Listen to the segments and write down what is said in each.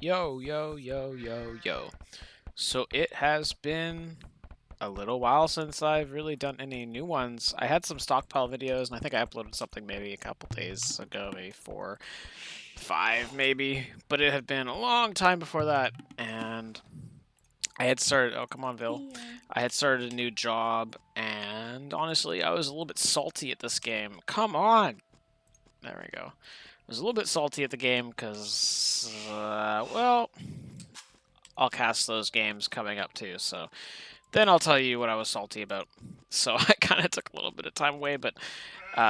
Yo, yo, yo, yo, yo. So it has been a little while since I've really done any new ones. I had some stockpile videos, and I think I uploaded something maybe a couple days ago, maybe 4, 5 maybe. But it had been a long time before that, and I had started. Oh, come on, Vil. Yeah. I had started a new job, and honestly, I was a little bit salty at this game. Come on! There we go. I was a little bit salty at the game because, well, I'll cast those games coming up too, so then I'll tell you what I was salty about. So I kind of took a little bit of time away, but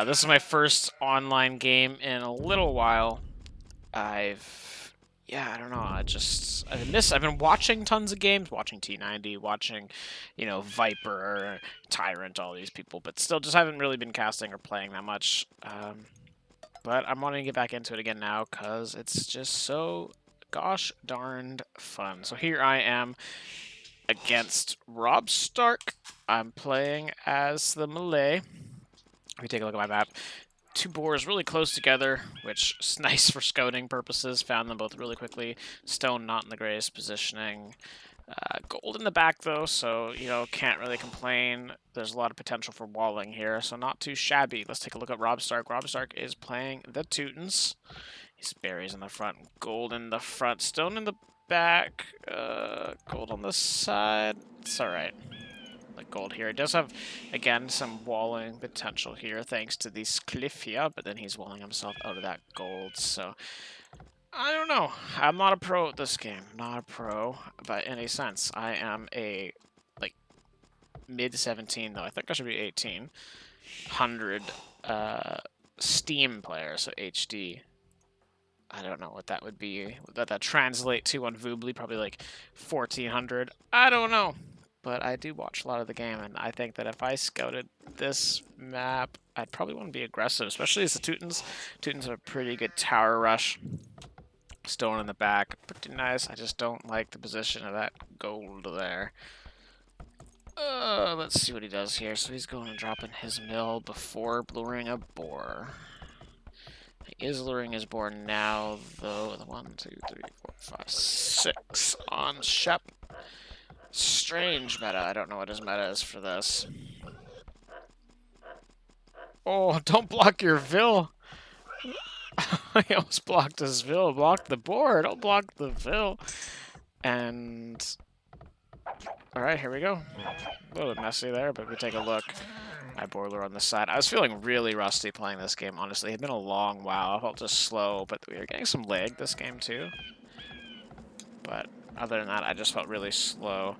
this is my first online game in a little while. Yeah, I don't know. I've been watching tons of games, watching T90, watching, Viper, Tyrant, all these people, but still just haven't really been casting or playing that much. But I'm wanting to get back into it again now because it's just so gosh darned fun. So here I am against Robb Stark. I'm playing as the melee. Let me take a look at my map. Two boars really close together, which is nice for scouting purposes. Found them both really quickly. Stone not in the greatest positioning. Gold in the back though, so can't really complain. There's a lot of potential for walling here, so not too shabby. Let's take a look at Robb Stark. Robb Stark is playing the Teutons. He's berries in the front, gold in the front, stone in the back, gold on the side. It's alright. Like gold here. It does have, again, some walling potential here thanks to this cliff here, but then he's walling himself out of that gold, so I don't know. I'm not a pro at this game. Not a pro by any sense. I am a, like, mid-17, though. I think I should be 18. 100 Steam player, so HD. I don't know what that would be. What that translate to on Voobly, probably like 1400. I don't know. But I do watch a lot of the game, and I think that if I scouted this map, I'd probably want to be aggressive, especially as the Teutons. Teutons have a pretty good tower rush. Stone in the back, pretty nice. I just don't like the position of that gold there. Let's see what he does here. So he's going to drop in his mill before luring a boar. He is luring his boar now, though. 1, 2, 3, 4, 5, 6 on Shep. Strange meta. I don't know what his meta is for this. Oh, don't block your Vil. I almost blocked his Vil. Block the board. Don't block the Vil. And alright, here we go. A little bit messy there, but we take a look. My boiler on the side. I was feeling really rusty playing this game, honestly. It had been a long while. I felt just slow, but we were getting some lag this game too. But other than that, I just felt really slow.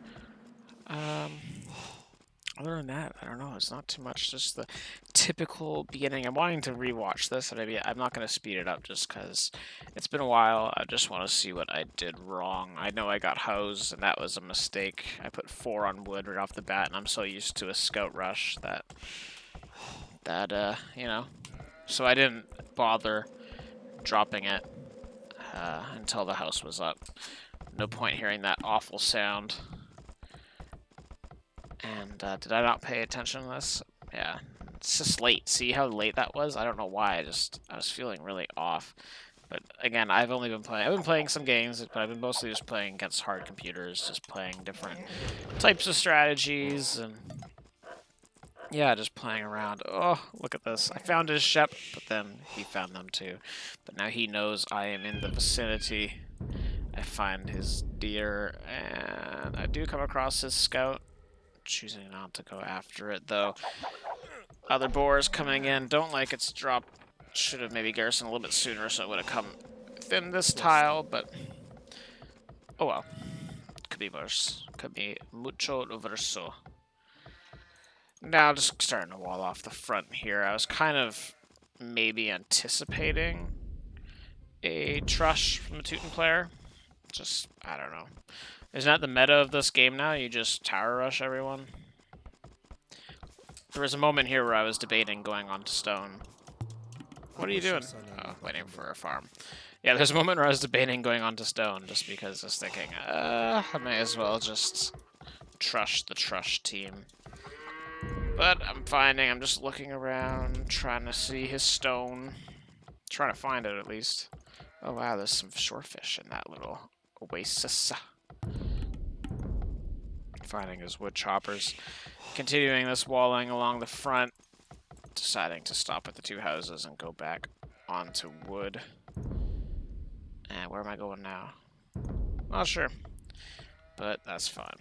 Other than that, I don't know. It's not too much. Just the typical beginning. I'm wanting to rewatch this, and maybe I'm not going to speed it up just because it's been a while. I just want to see what I did wrong. I know I got hosed, and that was a mistake. I put 4 on wood right off the bat, and I'm so used to a scout rush that So I didn't bother dropping it until the house was up. No point hearing that awful sound. And did I not pay attention to this? Yeah, it's just late. See how late that was? I don't know why. I was feeling really off. But again, I've been playing some games, but I've been mostly just playing against hard computers, just playing different types of strategies, and yeah, just playing around. Oh, look at this. I found his Shep, but then he found them too. But now he knows I am in the vicinity. I find his deer, and I do come across his scout. Choosing not to go after it, though. Other boars coming in. Don't like its drop. Should have maybe garrisoned a little bit sooner so it would have come within this tile, but oh well. Could be worse. Could be mucho verso. Now just starting to wall off the front here. I was kind of maybe anticipating a trush from the Teuton player. Just, I don't know. Isn't that the meta of this game now? You just tower rush everyone? There was a moment here where I was debating going on to stone. What are you doing? Oh, waiting for a farm. Yeah, there's a moment where I was debating going on to stone just because I was thinking, I may as well just trush the trush team. But I'm just looking around, trying to see his stone. Trying to find it, at least. Oh, wow, there's some shorefish in that little oasis. Finding his wood choppers. Continuing this walling along the front. Deciding to stop at the 2 houses and go back onto wood. And where am I going now? Not sure. But that's fine.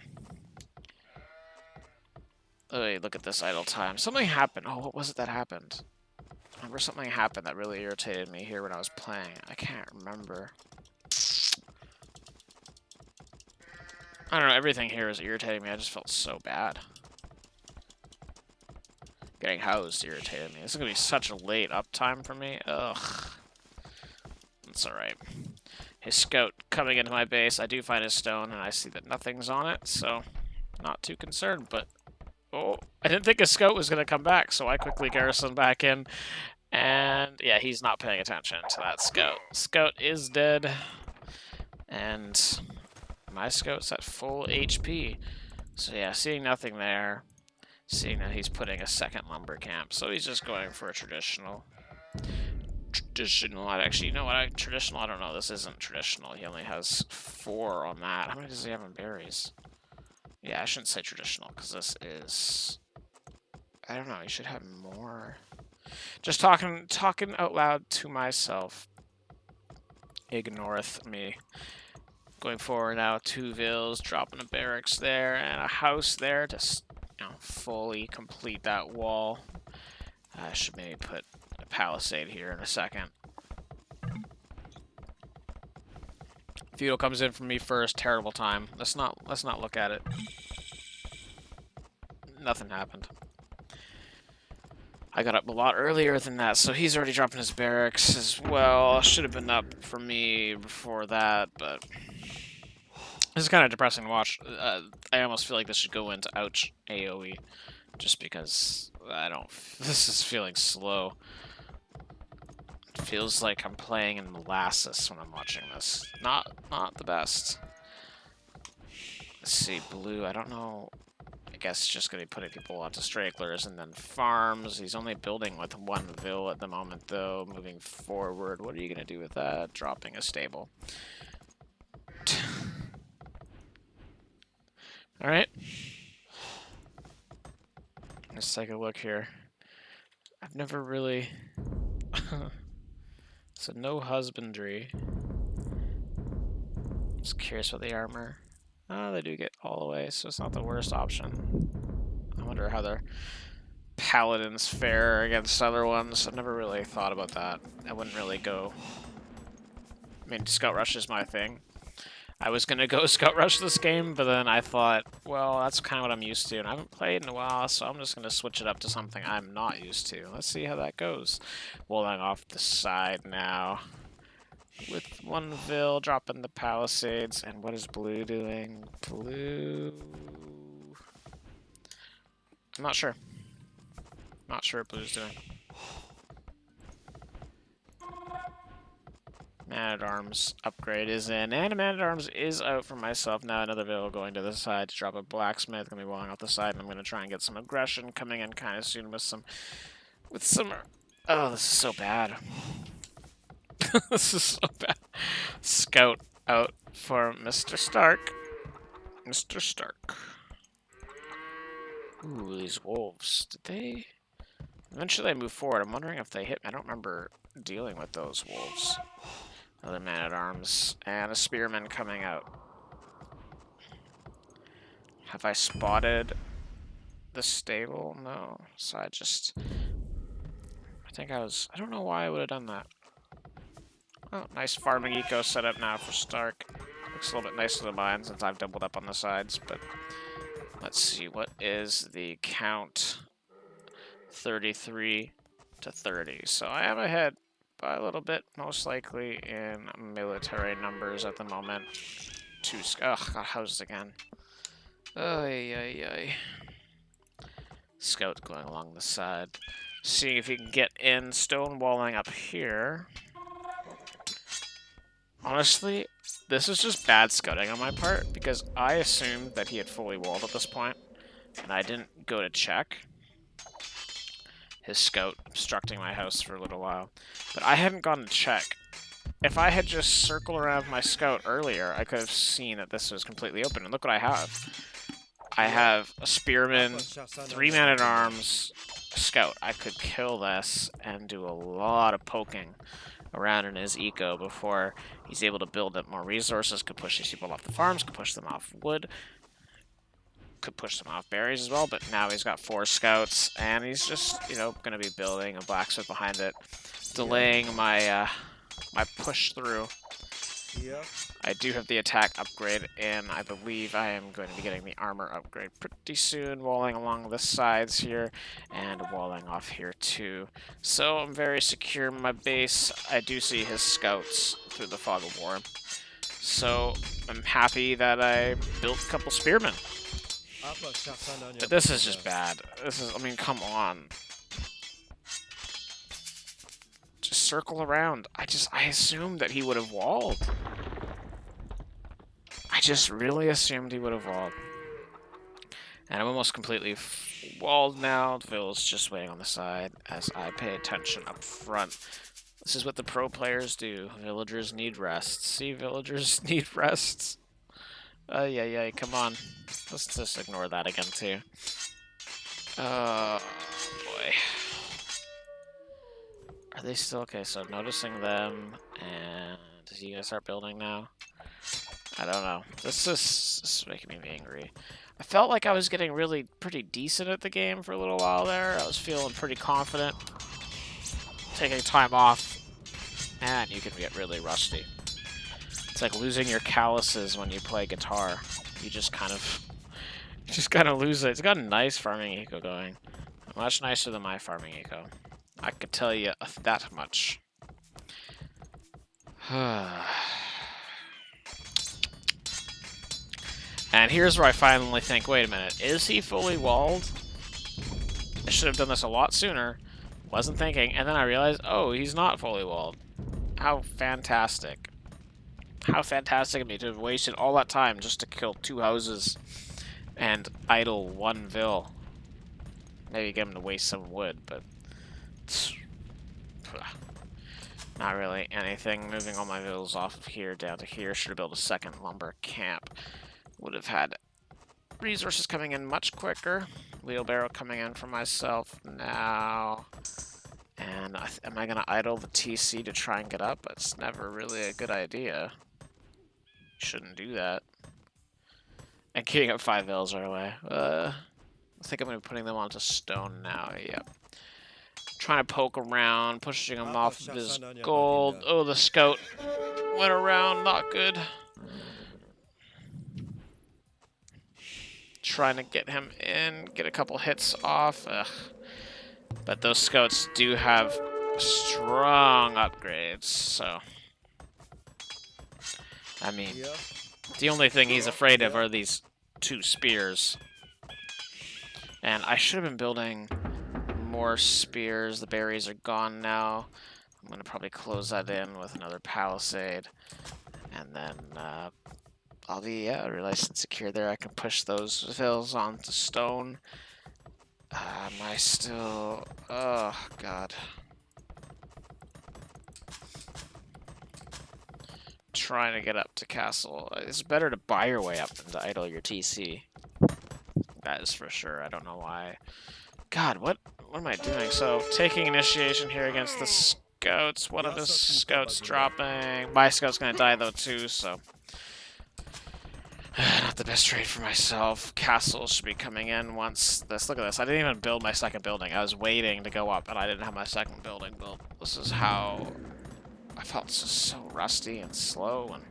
Oh, look at this idle time. Something happened. Oh, what was it that happened? I remember something happened that really irritated me here when I was playing. I can't remember. I don't know, everything here is irritating me. I just felt so bad. Getting housed irritated me. This is going to be such a late uptime for me. Ugh. That's alright. His scout coming into my base. I do find his stone, and I see that nothing's on it, so not too concerned, but... Oh, I didn't think his scout was going to come back, so I quickly garrison back in. And, yeah, he's not paying attention to that scout. Scout is dead. And my scout's at full HP. So, yeah, seeing nothing there. Seeing that he's putting a second lumber camp. So he's just going for a traditional. Actually, you know what? Traditional, I don't know. This isn't traditional. He only has 4 on that. How many does he have in berries? Yeah, I shouldn't say traditional, because this is... I don't know, he should have more. Just talking out loud to myself. Ignoreth me. Going forward now, 2 villas, dropping a barracks there, and a house there to, fully complete that wall. I should maybe put a palisade here in a second. Feudal comes in for me first. Terrible time. Let's not look at it. Nothing happened. I got up a lot earlier than that, so he's already dropping his barracks as well. Should have been up for me before that, but this is kind of depressing to watch. I almost feel like this should go into ouch AOE, just because this is feeling slow. It feels like I'm playing in molasses when I'm watching this. Not the best. Let's see, blue, I don't know. I guess just going to be putting people onto stragglers and then farms. He's only building with 1 vill at the moment, though. Moving forward, what are you going to do with that? Dropping a stable. Alright. Let's take a look here. I've never really... So no husbandry. Just curious about the armor. Oh, they do get all the way, so it's not the worst option. I wonder how their paladins fare against other ones. I've never really thought about that. I wouldn't really go... I mean, Scout Rush is my thing. I was going to go Scout Rush this game, but then I thought, well, that's kind of what I'm used to, and I haven't played in a while, so I'm just going to switch it up to something I'm not used to. Let's see how that goes. Walling off the side now. With 1 vill, dropping the palisades, and what is blue doing? Blue... I'm not sure. Not sure what blue's doing. Man-at-Arms upgrade is in, and a Man-at-Arms is out for myself. Now another vill going to the side to drop a blacksmith. Gonna be walking off the side, and I'm gonna try and get some aggression coming in kind of soon with some... Oh, this is so bad. This is so bad. Scout out for Mr. Stark. Mr. Stark. Ooh, these wolves. Did they... Eventually I move forward. I'm wondering if they hit me. I don't remember dealing with those wolves. Another man-at-arms. And a spearman coming out. Have I spotted the stable? No. So I don't know why I would have done that. Oh, nice farming eco setup now for Stark. Looks a little bit nicer than mine since I've doubled up on the sides, but let's see, what is the count? 33 to 30. So I am ahead by a little bit, most likely in military numbers at the moment. Got housed again. Ay. Scout going along the side. Seeing if he can get in, stonewalling up here. Honestly, this is just bad scouting on my part, because I assumed that he had fully walled at this point, and I didn't go to check. His scout obstructing my house for a little while. But I hadn't gone to check if I had just circled around my scout earlier, I could have seen that this was completely open. And look what I have. I have a spearman, 3 man-at-arms, scout. I could kill this and do a lot of poking around in his eco before he's able to build up more resources, could push these people off the farms, could push them off wood, could push them off berries as well, but now he's got 4 scouts, and he's just, you know, going to be building a blacksmith behind it, delaying my my push through. I do have the attack upgrade, and I believe I am going to be getting the armor upgrade pretty soon, walling along the sides here, and walling off here too. So I'm very secure in my base. I do see his scouts through the fog of war. So I'm happy that I built a couple spearmen. But this is just bad. This is, I mean, come on. Just circle around. I assumed that he would have walled. I just really assumed he would have walled. And I'm almost completely walled now. The villa's just waiting on the side as I pay attention up front. This is what the pro players do. Villagers need rest. See, villagers need rests. Yeah, come on. Let's just ignore that again, too. Oh, boy. Are they still... Okay, so noticing them, and... Does he gonna start building now? I don't know. This is making me angry. I felt like I was getting really pretty decent at the game for a little while there. I was feeling pretty confident. Taking time off, and you can get really rusty. It's like losing your calluses when you play guitar. You just kind of lose it. It's got a nice farming eco going. Much nicer than my farming eco. I could tell you that much. And here's where I finally think, wait a minute, is he fully walled? I should have done this a lot sooner. Wasn't thinking, and then I realized, oh, he's not fully walled. How fantastic. How fantastic of me to have wasted all that time just to kill 2 houses and idle 1 vill. Maybe get him to waste some wood, but... Not really anything. Moving all my villas off of here down to here. Should have built a second lumber camp. Would have had resources coming in much quicker. Wheelbarrow coming in for myself now. And am I going to idle the TC to try and get up? It's never really a good idea. Shouldn't do that. And getting up 5 vills right away. I think I'm going to be putting them onto stone now. Yep. Trying to poke around, pushing him off of his gold. Oh, the scout went around. Not good. Trying to get him in, get a couple hits off. Ugh. But those scouts do have strong upgrades, so... I mean, the only thing he's afraid of are these 2 spears. And I should have been building more spears. The berries are gone now. I'm going to probably close that in with another palisade. And then I'll be nice and secure there. I can push those vills onto stone. Am I still... Oh, God. Trying to get up to castle. It's better to buy your way up than to idle your TC. That is for sure. I don't know why. God, what am I doing? So, taking initiation here against the scouts. One of the scouts dropping. My scout's gonna die though too, so... Not the best trade for myself. Castle should be coming in once this... Look at this. I didn't even build my second building. I was waiting to go up, and I didn't have my second building built. This is how... I felt just so rusty and slow, and...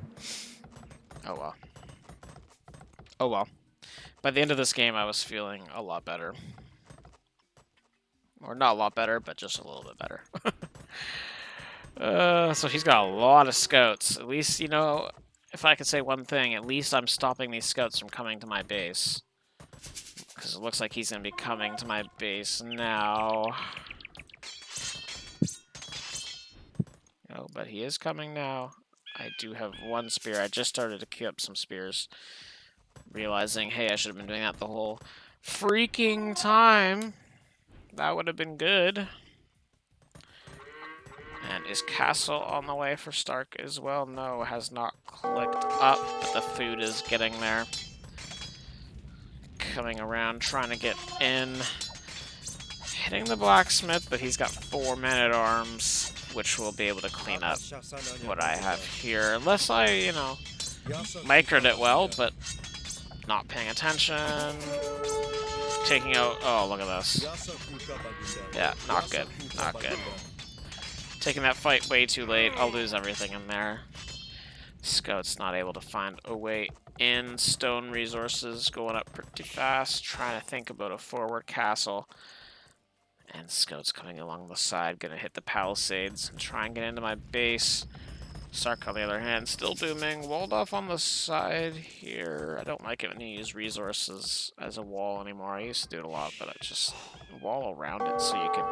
Oh well. Oh well. By the end of this game, I was feeling a lot better. Or not a lot better, but just a little bit better. So he's got a lot of scouts. At least, you know... If I could say one thing, at least I'm stopping these scouts from coming to my base. Because it looks like he's going to be coming to my base now. Oh, but he is coming now. I do have 1 spear. I just started to queue up some spears. Realizing, hey, I should have been doing that the whole freaking time. That would have been good. And is castle on the way for Stark as well? No, has not clicked up, but the food is getting there. Coming around, trying to get in. Hitting the blacksmith, but he's got 4 men-at-arms, which will be able to clean up what I have here. Unless I, you know, microed it well, but not paying attention. Taking out... Oh, look at this. Yeah, not good. Not good. Taking that fight way too late. I'll lose everything in there. Scout's not able to find a way in. Stone resources going up pretty fast. Trying to think about a forward castle. And Scout's coming along the side. Gonna hit the palisades and try and get into my base. Stark, on the other hand, still booming. Walled off on the side here. I don't like it when you use resources as a wall anymore. I used to do it a lot, but I just wall around it so you can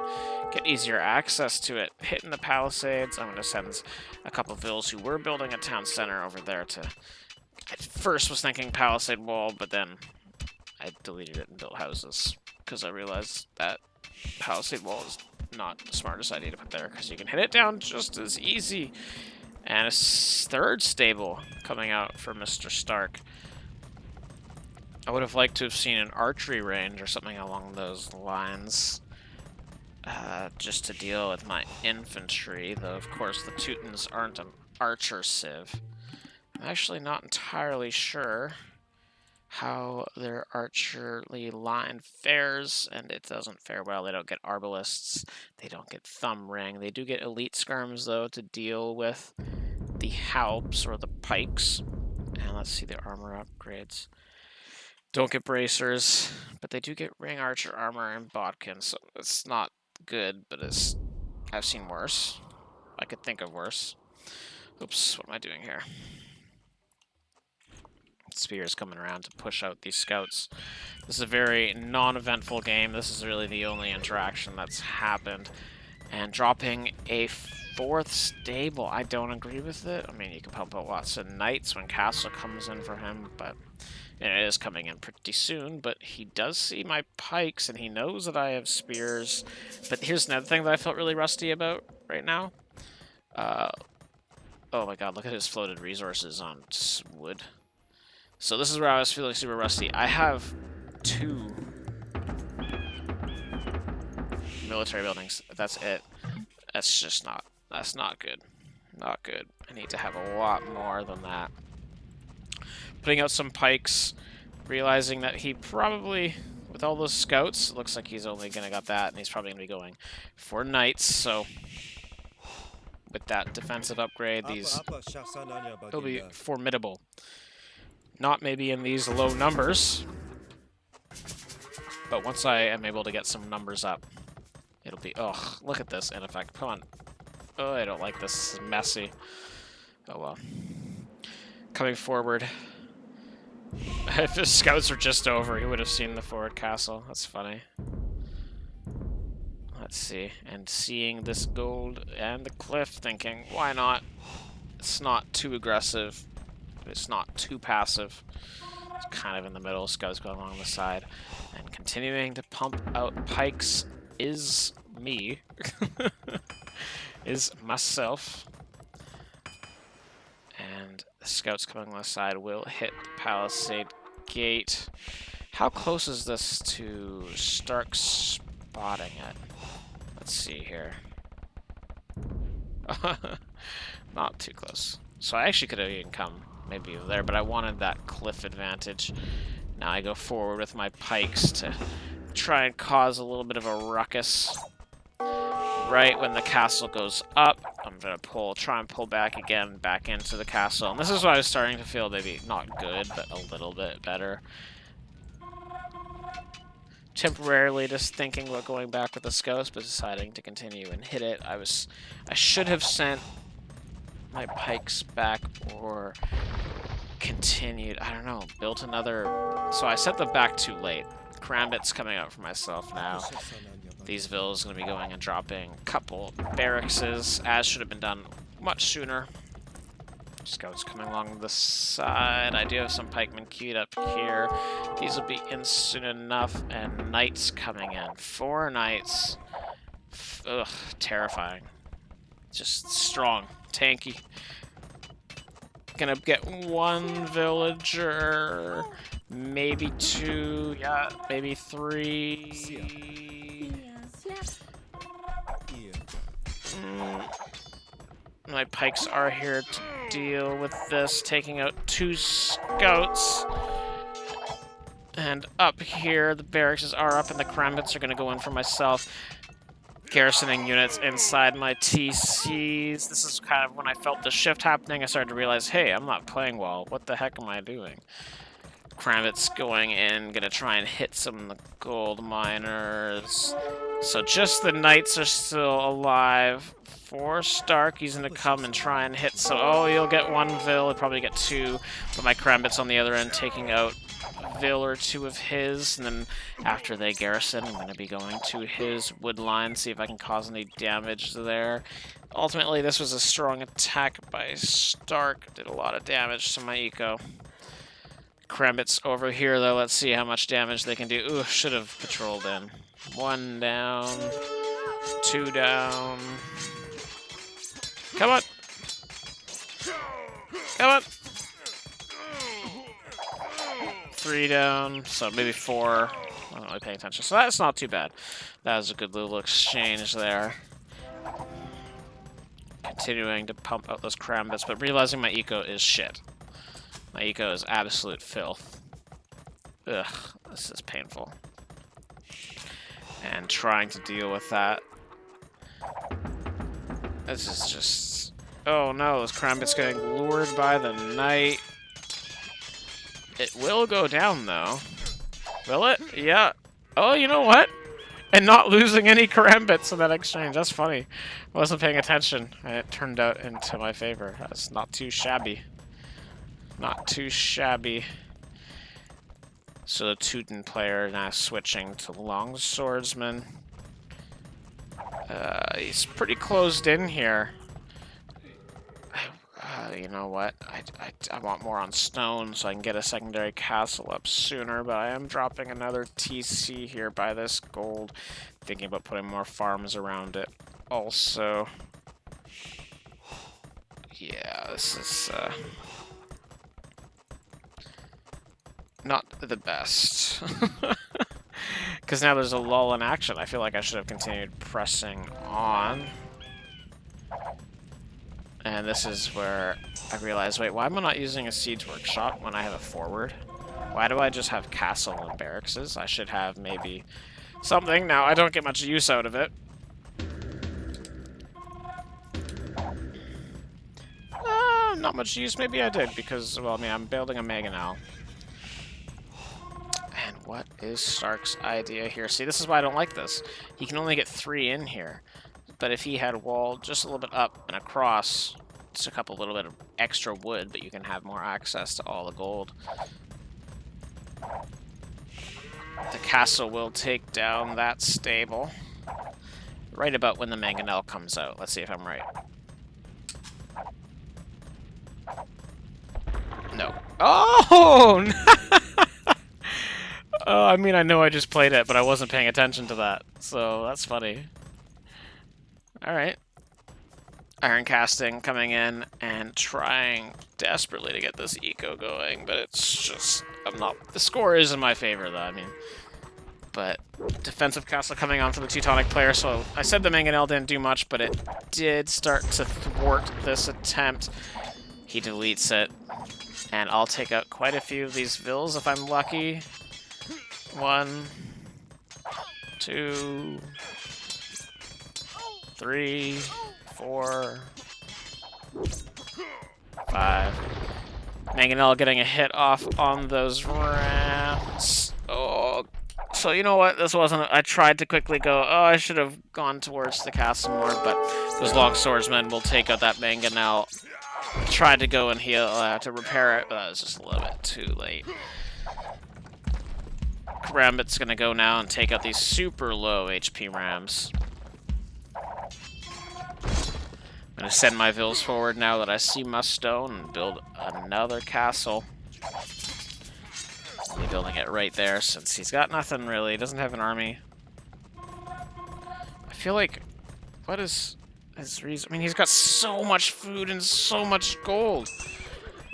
get easier access to it. Hitting the palisades. I'm going to send a couple of vills who were building a town center over there to... At first was thinking palisade wall, but then I deleted it and built houses because I realized that palisade wall is not the smartest idea to put there because you can hit it down just as easy. And a third stable coming out for Mr. Stark. I would have liked to have seen an archery range or something along those lines. Just to deal with my infantry, though of course the Teutons aren't an archer civ. I'm actually not entirely sure how their archery line fares, and it doesn't fare well. They don't get arbalists, they don't get thumb ring. They do get elite skirms, though, to deal with the halps or the pikes. And let's see the armor upgrades. Don't get bracers, but they do get ring archer armor and bodkin, so it's not good, but I've seen worse. I could think of worse. Oops, what am I doing here? Spears coming around to push out these scouts. This is a very non-eventful game. This is really the only interaction that's happened. And dropping a 4th stable, I don't agree with it. I mean, you can pump out lots of knights when castle comes in for him, but it is coming in pretty soon. But he does see my pikes, and he knows that I have spears. But here's another thing that I felt really rusty about right now. Oh my god, look at his floated resources on wood. So this is where I was feeling super rusty. I have 2 military buildings. That's it. That's just not... That's not good. Not good. I need to have a lot more than that. Putting out some pikes. Realizing that he probably... With all those scouts, it looks like he's only going to got that. And he's probably going to be going for knights. So... With that defensive upgrade, they'll be formidable. Not maybe in these low numbers, but once I am able to get some numbers up, it'll be... Oh, look at this in effect. Come on. Oh, I don't like this. This is messy. Oh, well. Coming forward. If the scouts were just over, he would have seen the forward castle. That's funny. Let's see. And seeing this gold and the cliff, thinking, why not? It's not too aggressive. It's not too passive. It's kind of in the middle. Scouts going along the side. And continuing to pump out pikes is me. Is myself. And the scouts coming along the side will hit the palisade gate. How close is this to Stark spotting it? Let's see here. Not too close. So I actually could have even come maybe over there, but I wanted that cliff advantage. Now I go forward with my pikes to try and cause a little bit of a ruckus. Right when the castle goes up, I'm going to try and pull back again, back into the castle. And this is why I was starting to feel maybe not good, but a little bit better. Temporarily just thinking about going back with the scouts, but deciding to continue and hit it. I should have sent my pikes back or continued, I don't know, built another... So I sent them back too late. Karambit's coming out for myself now. These villas going to be going and dropping a couple barracks, as should have been done much sooner. Scouts coming along the side. I do have some pikemen queued up here. These will be in soon enough, and knights coming in. 4 knights. Ugh, terrifying. Just strong, tanky. Gonna get one villager, maybe two, yeah, maybe three. My pikes are here to deal with this, taking out 2 scouts. And up here, the barracks are up, and the Krambits are going to go in for myself. Garrisoning units inside my TCs. This is kind of when I felt the shift happening. I started to realize, hey, I'm not playing well. What the heck am I doing? Krambits going in, going to try and hit some of the gold miners. So just the knights are still alive. For Stark, he's going to come and try and hit. So, oh, you'll get 1 Vil. He'll probably get 2. But my Krambits on the other end taking out a Vil or 2 of his. And then after they garrison, I'm going to be going to his wood line, see if I can cause any damage there. Ultimately, this was a strong attack by Stark. Did a lot of damage to my eco. Krambits over here, though. Let's see how much damage they can do. Ooh, should have patrolled in. 1 down. 2 down. Come on! Come on! 3 down, so maybe 4. I'm not really paying attention. So that's not too bad. That was a good little exchange there. Continuing to pump out those Krambits, but realizing my eco is shit. My eco is absolute filth. Ugh, this is painful. And trying to deal with that. This is just... Oh no, this Krambit's getting lured by the knight. It will go down, though. Will it? Yeah. Oh, you know what? And not losing any Krambits in that exchange. That's funny. I wasn't paying attention, and it turned out into my favor. That's not too shabby. Not too shabby. So the Teuton player now switching to Longswordsman. He's pretty closed in here. You know what? I want more on stone so I can get a secondary castle up sooner, but I am dropping another TC here by this gold. Thinking about putting more farms around it also. Yeah, this is not the best. Because now there's a lull in action. I feel like I should have continued pressing on. And this is where I realized, wait, why am I not using a siege workshop when I have a forward? Why do I just have castle and barracks? I should have maybe something. Now, I don't get much use out of it. Not much use. Maybe I did, because, well, I mean, I'm building a Mangonel. And what is Stark's idea here? See, this is why I don't like this. He can only get 3 in here. But if he had a wall just a little bit up and across, just a little bit of extra wood, but you can have more access to all the gold. The castle will take down that stable. Right about when the Mangonel comes out. Let's see if I'm right. No. Oh! Oh, I mean, I know I just played it, but I wasn't paying attention to that. So, that's funny. Alright. Iron casting coming in and trying desperately to get this eco going, but it's just... The score is in my favor, though, I mean. But defensive castle coming on for the Teutonic player, so I said the Mangonel didn't do much, but it did start to thwart this attempt. He deletes it. And I'll take out quite a few of these Vils if I'm lucky. 1, 2... 3, 4, 5. Mangonel getting a hit off on those ramps. Oh, so you know what? This wasn't. I tried to quickly go. Oh, I should have gone towards the castle more, but those Longswordsmen will take out that Mangonel. Tried to go and heal to repair it, but that was just a little bit too late. Krambit's gonna go now and take out these super low HP rams. I'm going to send my Vils forward now that I see my stone and build another castle. I'll be building it right there since he's got nothing really. He doesn't have an army. I feel like... What is his reason. I mean, he's got so much food and so much gold.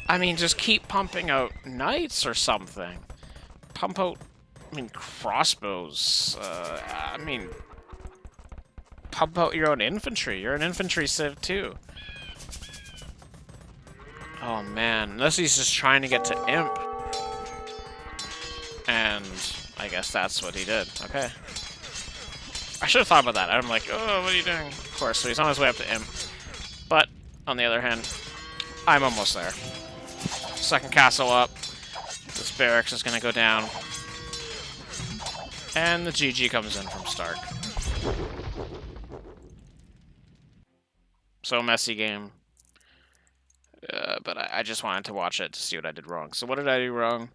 I mean, just keep pumping out knights or something. Pump out, I mean, crossbows. I mean, pump out your own infantry. You're an infantry civ too. Oh man, unless he's just trying to get to imp. And I guess that's what he did. Okay. I should have thought about that. I'm like, oh, what are you doing? Of course, so he's on his way up to imp. But, on the other hand, I'm almost there. Second castle up. This barracks is going to go down. And the GG comes in from Stark. So messy game. But I just wanted to watch it to see what I did wrong. So what did I do wrong?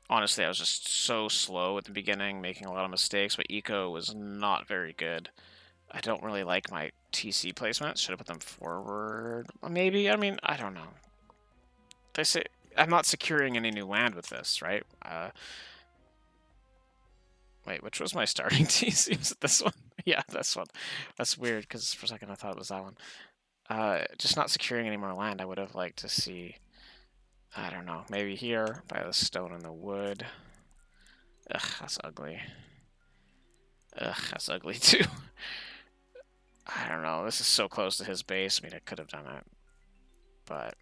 Honestly, I was just so slow at the beginning, making a lot of mistakes. My eco was not very good. I don't really like my TC placements. Should have put them forward. Maybe. I mean, I don't know. They say I'm not securing any new land with this, right? Wait, which was my starting TC? Was it this one? Yeah, this one. That's weird, because for a second I thought it was that one. Just not securing any more land. I would have liked to see, I don't know, maybe here, by the stone and the wood. Ugh, that's ugly. Ugh, that's ugly too. I don't know, this is so close to his base. I mean, I could have done it, but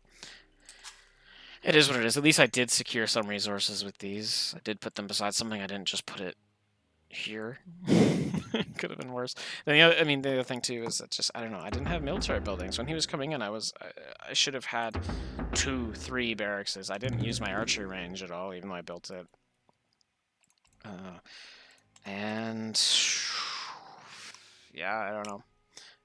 it is what it is. At least I did secure some resources with these. I did put them beside something. I didn't just put it here. Could have been worse. Then the other thing too is that just I don't know. I didn't have military buildings when he was coming in. I should have had 2, 3 barracks. I didn't use my archery range at all, even though I built it. And yeah, I don't know.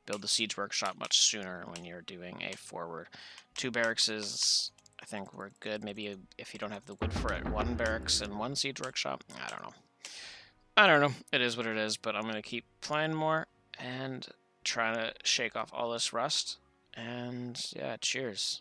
Build the siege workshop much sooner when you're doing a forward. 2 barracks is, I think we're good. Maybe if you don't have the wood for it, 1 barracks and 1 siege workshop. I don't know. I don't know. It is what it is, but I'm going to keep playing more and trying to shake off all this rust. And yeah, cheers.